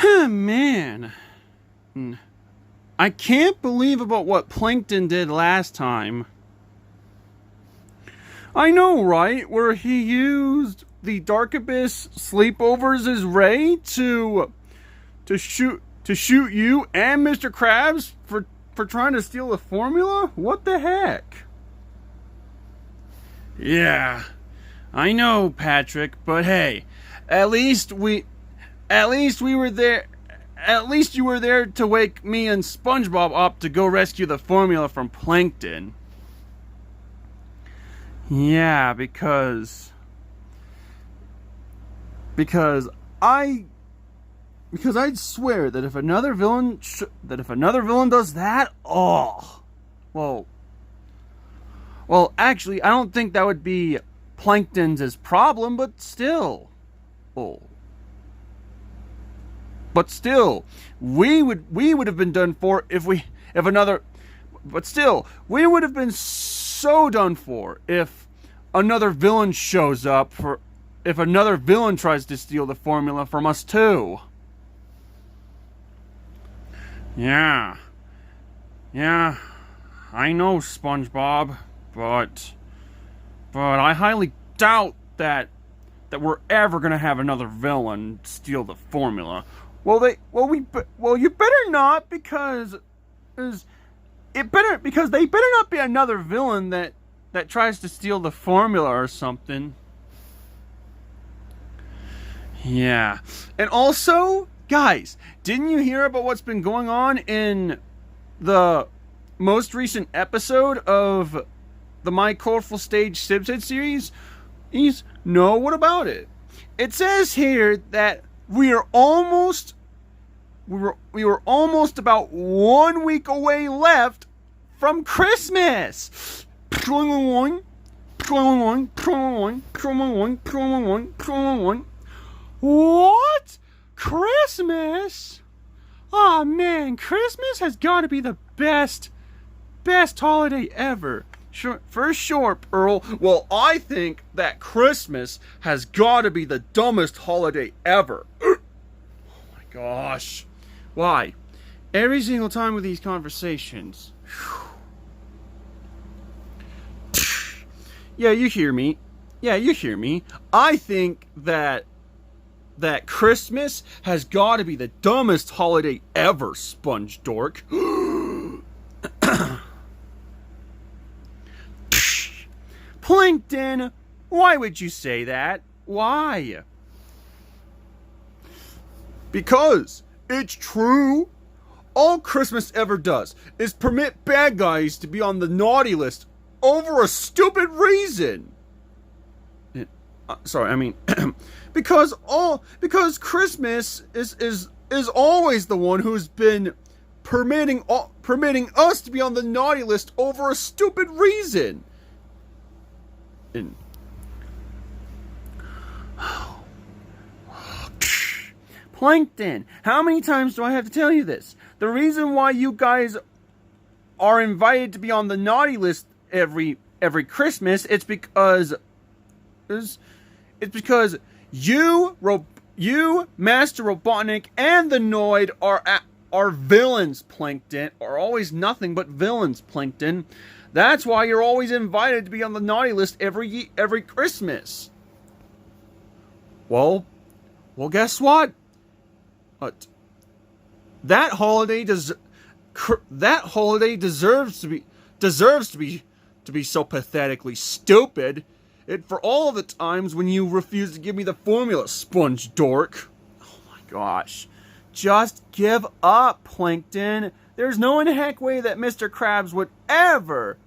Man. I can't believe about what Plankton did last time. I know, right? Where he used the Dark Abyss sleepovers as Ray to shoot you and Mr. Krabs for trying to steal the formula? What the heck? Yeah, I know, Patrick, but hey, at least we were there. At least you were there to wake me and SpongeBob up to go rescue the formula from Plankton. Yeah, because I I'd swear that if another villain does that, oh, actually, I don't think that would be Plankton's problem, but still, oh, we would have been done for if another, but still, we would have been so done for if another villain shows up if another villain tries to steal the formula from us too. Yeah, I know, SpongeBob, but I highly doubt that we're ever gonna have another villain steal the formula. You better not, because they better not be another villain that tries to steal the formula or something. Yeah, and also, guys, didn't you hear about what's been going on in the most recent episode of the My Colorful Stage Sibsid series? No, what about it? It says here that we were almost about 1 week away left from Christmas. What? Christmas? Aw, man, Christmas has got to be the best holiday ever. Sure, for sure, Earl. Well, I think that Christmas has got to be the dumbest holiday ever. Oh my gosh. Why? Every single time with these conversations. Yeah, you hear me. I think that Christmas has got to be the dumbest holiday ever, Sponge Dork. Plankton, why would you say that? Why? Because it's true. All Christmas ever does is permit bad guys to be on the naughty list over a stupid reason. Because Christmas is always the one who's been permitting us to be on the naughty list over a stupid reason. Plankton, how many times do I have to tell you this? The reason why you guys are invited to be on the naughty list every Christmas, it's because you, Master Robotnik, and the Noid are villains, Plankton. Are always nothing but villains, Plankton. That's why you're always invited to be on the naughty list every Christmas. Well, guess what? That holiday deserves to be so pathetically stupid. For all the times when you refuse to give me the formula, Sponge Dork. Oh my gosh. Just give up, Plankton. There's no in heck way that Mr. Krabs would ever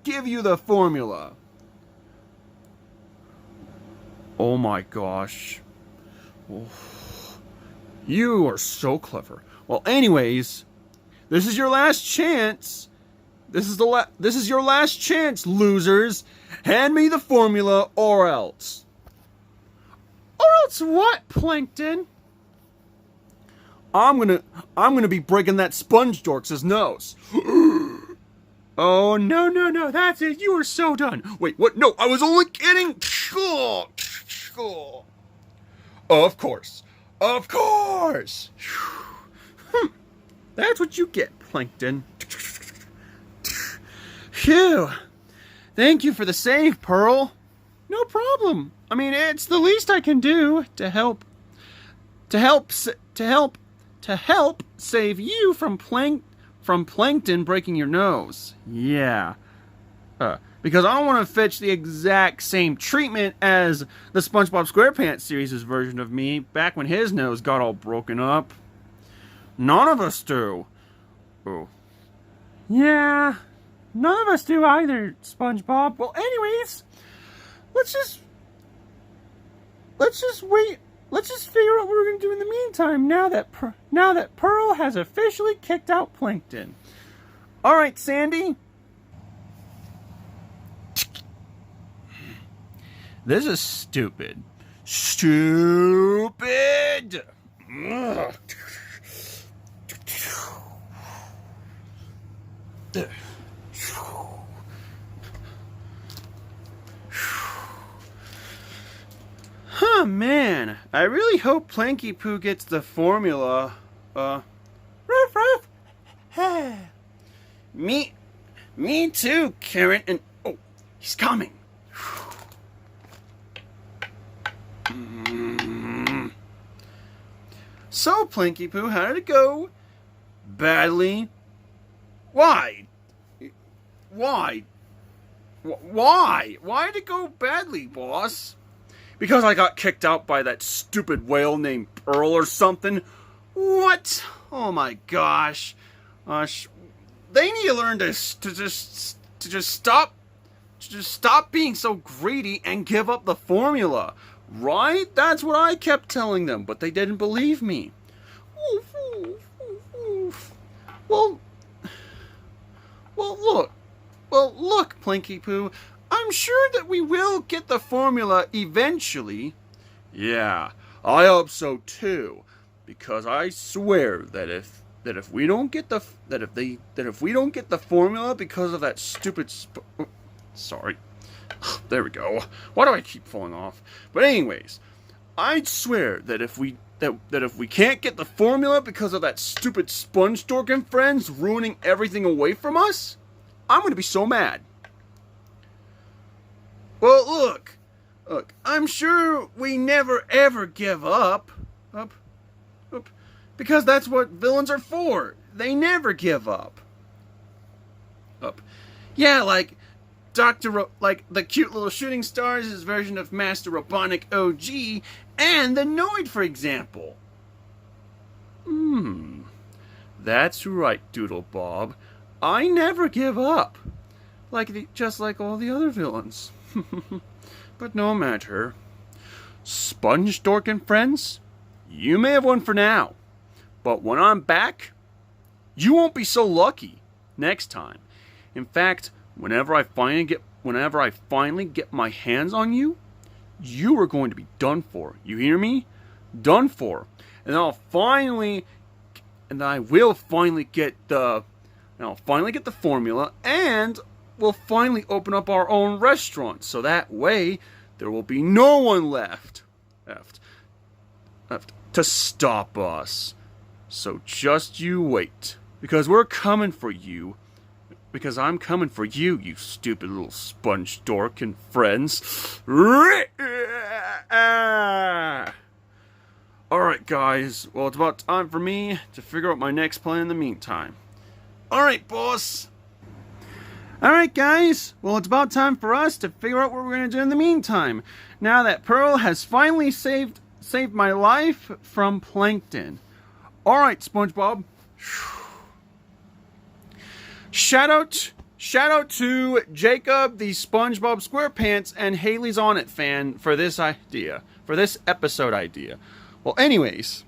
give you the formula. Oh my gosh. Oh. You are so clever. Well, anyways, this is your last chance. This is your last chance, losers. Hand me the formula or else. Or else what, Plankton? I'm gonna be breaking that Sponge Dorks' nose. Oh, no, that's it. You are so done. Wait, what? No, I was only kidding. Of course. Of course! That's what you get, Plankton. Phew. Thank you for the save, Pearl. No problem. I mean, it's the least I can do to help save you from Plankton breaking your nose. Yeah. Because I don't want to fetch the exact same treatment as the SpongeBob SquarePants series' version of me back when his nose got all broken up. None of us do. Oh. Yeah, none of us do either, SpongeBob. Well, anyways, let's just wait. Let's just figure out what we're gonna do in the meantime. Now that Pearl has officially kicked out Plankton. All right, Sandy. This is stupid. Stupid! Ugh. Huh, man. I really hope Planky Poo gets the formula. Ruff, ruff. Me too, Karen. And oh, he's coming. So, Planky Poo, how did it go? Badly. Why? Why? Why did it go badly, boss? Because I got kicked out by that stupid whale named Pearl or something? What? Oh my gosh. They need to learn to just stop being so greedy and give up the formula. Right? That's what I kept telling them, but they didn't believe me. Well, look, Planky Poo. I'm sure that we will get the formula eventually. Yeah, I hope so too. Because I swear that if we don't get the formula because of that stupid sorry. There we go. Why do I keep falling off? But anyways, I'd swear that if we can't get the formula because of that stupid sponge dork and friends ruining everything away from us, I'm gonna be so mad. Well, look, I'm sure we never ever give up, because that's what villains are for. They never give up. Yeah, like like the cute little shooting stars' version of Master Robotnik OG, and the Noid, for example. That's right, Doodle Bob. I never give up. Just like all the other villains. But no matter. Sponge Dork and friends, you may have won for now. But when I'm back, you won't be so lucky next time. In fact, whenever I finally get my hands on you, you are going to be done for. You hear me? Done for. And I will finally get the formula, and we'll finally open up our own restaurant. So that way, there will be no one left to stop us. So just you wait, because we're coming for you. Because I'm coming for you, you stupid little sponge dork and friends. Alright, guys. Well, it's about time for me to figure out my next plan in the meantime. Alright, boss. Alright, guys. Well, it's about time for us to figure out what we're going to do in the meantime. Now that Pearl has finally saved my life from Plankton. Alright, SpongeBob. Shout out to Jacob, the SpongeBob SquarePants, and Hailey's On It fan for this episode idea. Well, anyways,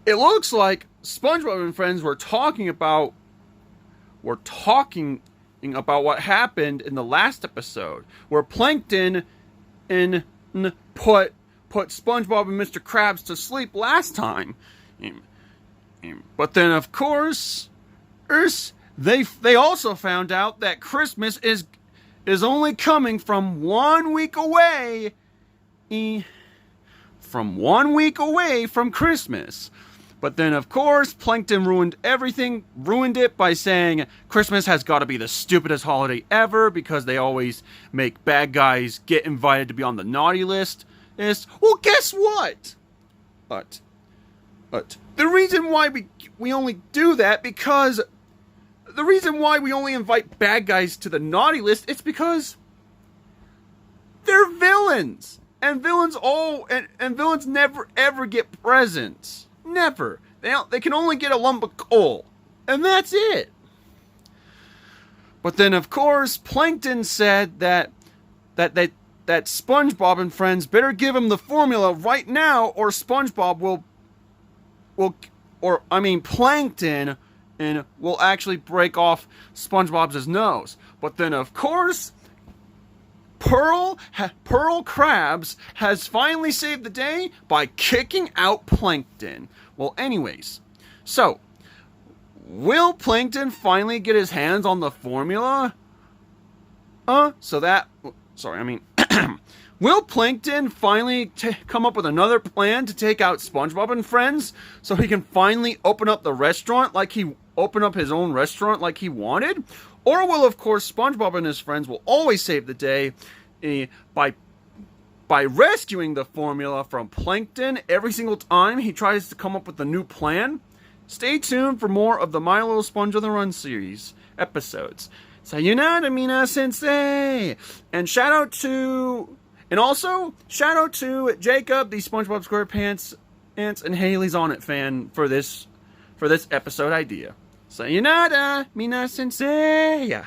it looks like SpongeBob and friends were talking about what happened in the last episode, where Plankton put SpongeBob and Mr. Krabs to sleep last time. But then, of course, they also found out that Christmas is only coming from 1 week away from 1 week away from Christmas. But then, of course, Plankton ruined it by saying Christmas has got to be the stupidest holiday ever because they always make bad guys get invited to be on the naughty list. Well, guess what? But the reason why we only do that because the reason why we only invite bad guys to the naughty list is because they're villains. And villains villains never ever get presents. Never. They can only get a lump of coal. And that's it. But then, of course, Plankton said that SpongeBob and friends better give him the formula right now, or SpongeBob Plankton will actually break off SpongeBob's nose. But then, of course, Pearl Krabs has finally saved the day by kicking out Plankton. Well, anyways, so will Plankton finally get his hands on the formula? Will Plankton finally come up with another plan to take out SpongeBob and friends so he can finally open up the restaurant like he opened up his own restaurant like he wanted? Or will, of course, SpongeBob and his friends will always save the day by rescuing the formula from Plankton every single time he tries to come up with a new plan? Stay tuned for more of the My Little Sponge on the Run series episodes. Sayonara, Mina Sensei! And also, shout out to Jacob, the SpongeBob SquarePants and Hailey's On It fan for this episode idea. Sayonara, Mina Sensei!